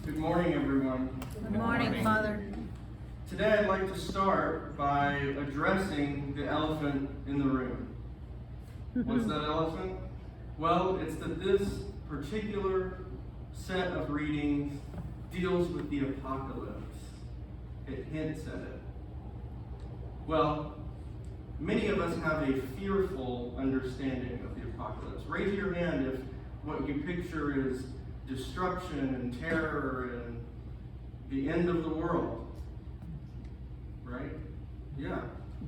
Good morning, everyone. Good morning, Father. Today I'd like to start by addressing the elephant in the room. What's that elephant? Well, it's that this particular set of readings deals with the apocalypse. It hints at it. Well, many of us have a fearful understanding of the apocalypse. Raise your hand if what you picture is destruction and terror and the end of the world. Right? Yeah.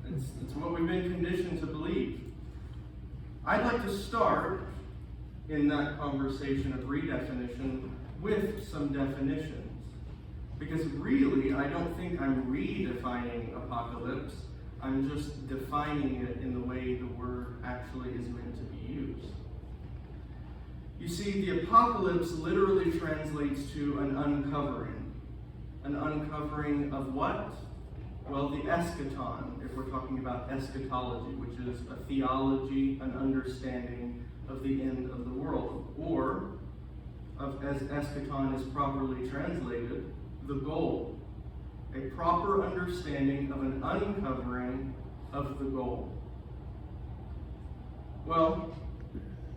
It's what we've been conditioned to believe. I'd like to start in that conversation of redefinition with some definitions. Because really, I don't think I'm redefining apocalypse. I'm just defining it in the way the word actually is meant to be used. You see, the apocalypse literally translates to an uncovering. An uncovering of what? Well, the eschaton, if we're talking about eschatology, which is a theology, an understanding of the end of the world. Or, as eschaton is properly translated, the goal. A proper understanding of an uncovering of the goal. Well,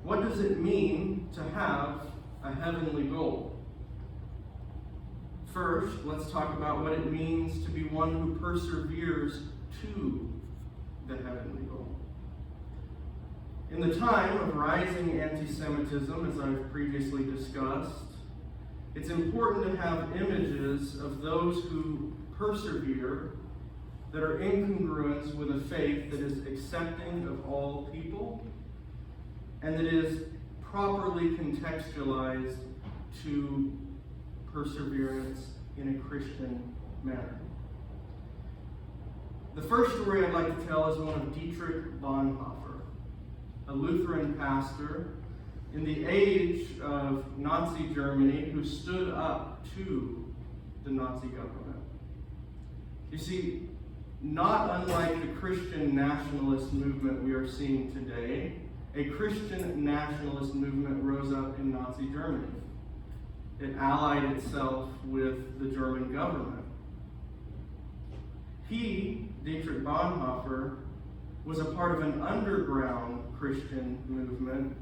what does it mean to have a heavenly goal? First, let's talk about what it means to be one who perseveres to the heavenly goal. In the time of rising anti-Semitism, as I've previously discussed, it's important to have images of those who persevere that are in congruence with a faith that is accepting of all people and that is properly contextualized to perseverance in a Christian manner. The first story I'd like to tell is one of Dietrich Bonhoeffer, a Lutheran pastor in the age of Nazi Germany who stood up to the Nazi government. You see, not unlike the Christian nationalist movement we are seeing today, a Christian nationalist movement rose up in Nazi Germany. It allied itself with the German government. He, Dietrich Bonhoeffer, was a part of an underground Christian movement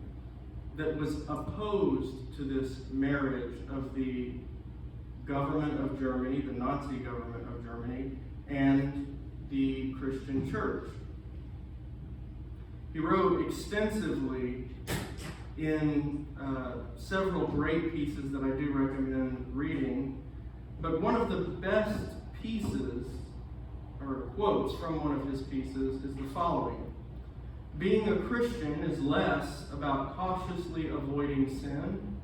that was opposed to this marriage of the government of Germany, the Nazi government of Germany, and the Christian church. He wrote extensively in several great pieces that I do recommend reading, but one of the best pieces, or quotes from one of his pieces, is the following. Being a Christian is less about cautiously avoiding sin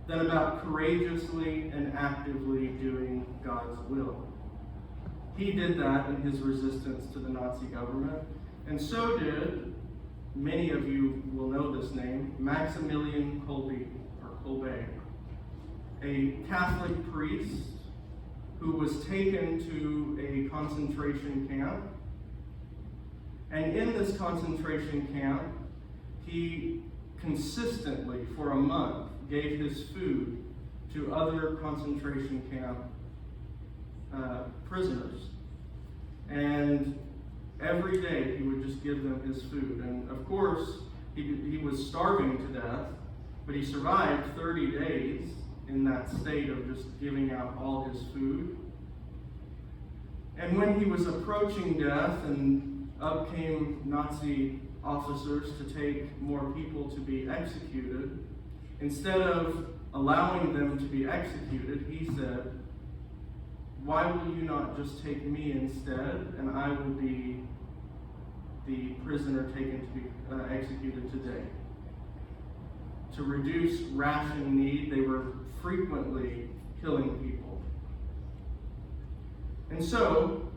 than about courageously and actively doing God's will. He did that in his resistance to the Nazi government, and so did, many of you will know this name, Maximilian Kolbe, a Catholic priest who was taken to a concentration camp. And in this concentration camp, he consistently, for a month, gave his food to other concentration camp prisoners. And every day he would just give them his food. And of course, he was starving to death, but he survived 30 days in that state of just giving out all his food. And when he was approaching death and up came Nazi officers to take more people to be executed, instead of allowing them to be executed, he said, "Why will you not just take me instead, and I will be the prisoner taken to be executed today?" To reduce ration need, they were frequently killing people. And so,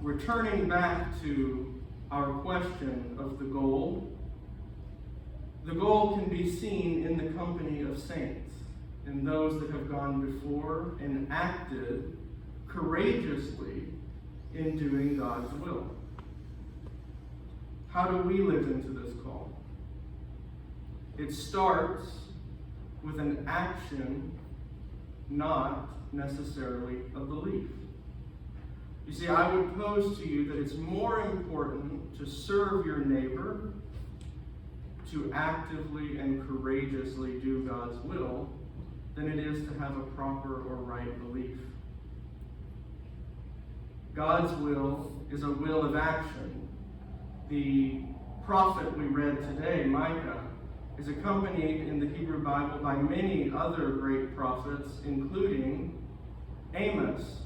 returning back to our question of the goal can be seen in the company of saints, in those that have gone before and acted courageously in doing God's will. How do we live into this call? It starts with an action not necessarily a belief. You see, I would pose to you that it's more important to serve your neighbor, to actively and courageously do God's will, than it is to have a proper or right belief. God's will is a will of action. The prophet we read today, Micah, is accompanied in the Hebrew Bible by many other great prophets, including Amos.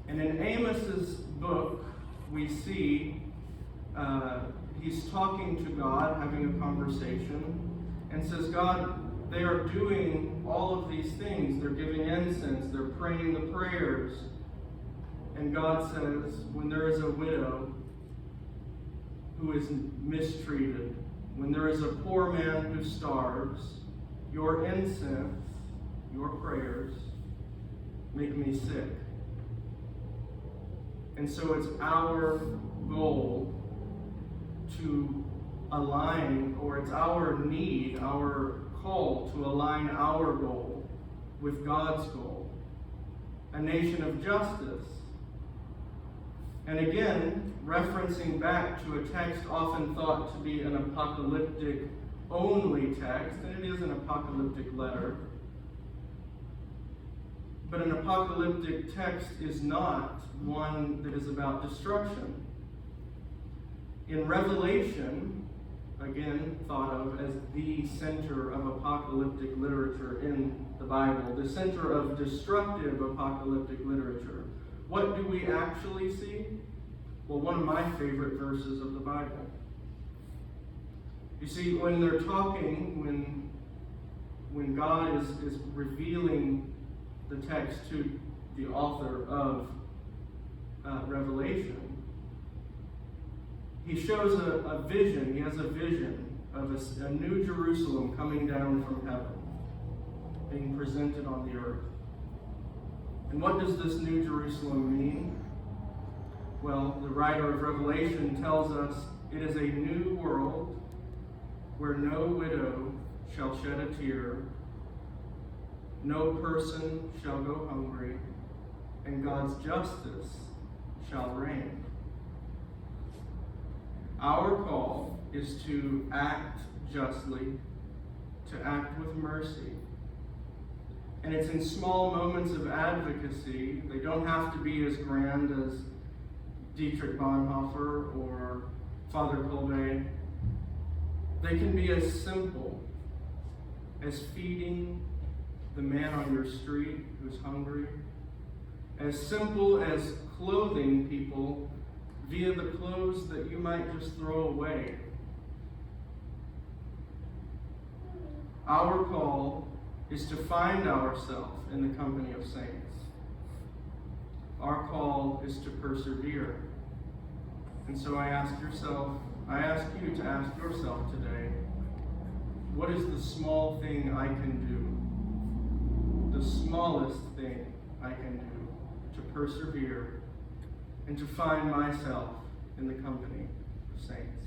And in Amos's book, we see he's talking to God, having a conversation, and says, God, they are doing all of these things. They're giving incense, they're praying the prayers. And God says, when there is a widow who is mistreated, when there is a poor man who starves, your incense, your prayers, make me sick. And so it's our goal to align, or it's our need, our call to align our goal with God's goal. A nation of justice. And again, referencing back to a text often thought to be an apocalyptic only text, and it is an apocalyptic letter. But an apocalyptic text is not one that is about destruction. In Revelation, again thought of as the center of apocalyptic literature in the Bible, the center of destructive apocalyptic literature, what do we actually see? Well, one of my favorite verses of the Bible. You see, when they're talking, when God is revealing the text to the author of Revelation, he shows a vision. He has a vision of a new Jerusalem coming down from heaven, being presented on the earth. And what does this new Jerusalem mean? Well, the writer of Revelation tells us it is a new world where no widow shall shed a tear, no person shall go hungry, and God's justice shall reign. Our call is to act justly, to act with mercy. And it's in small moments of advocacy. They don't have to be as grand as Dietrich Bonhoeffer or Father Kolbe. They can be as simple as feeding the man on your street who's hungry, as simple as clothing people via the clothes that you might just throw away. Our call is to find ourselves in the company of saints. Our call is to persevere. And so I ask you to ask yourself today, what is the small thing I can do? The smallest thing I can do to persevere and to find myself in the company of saints.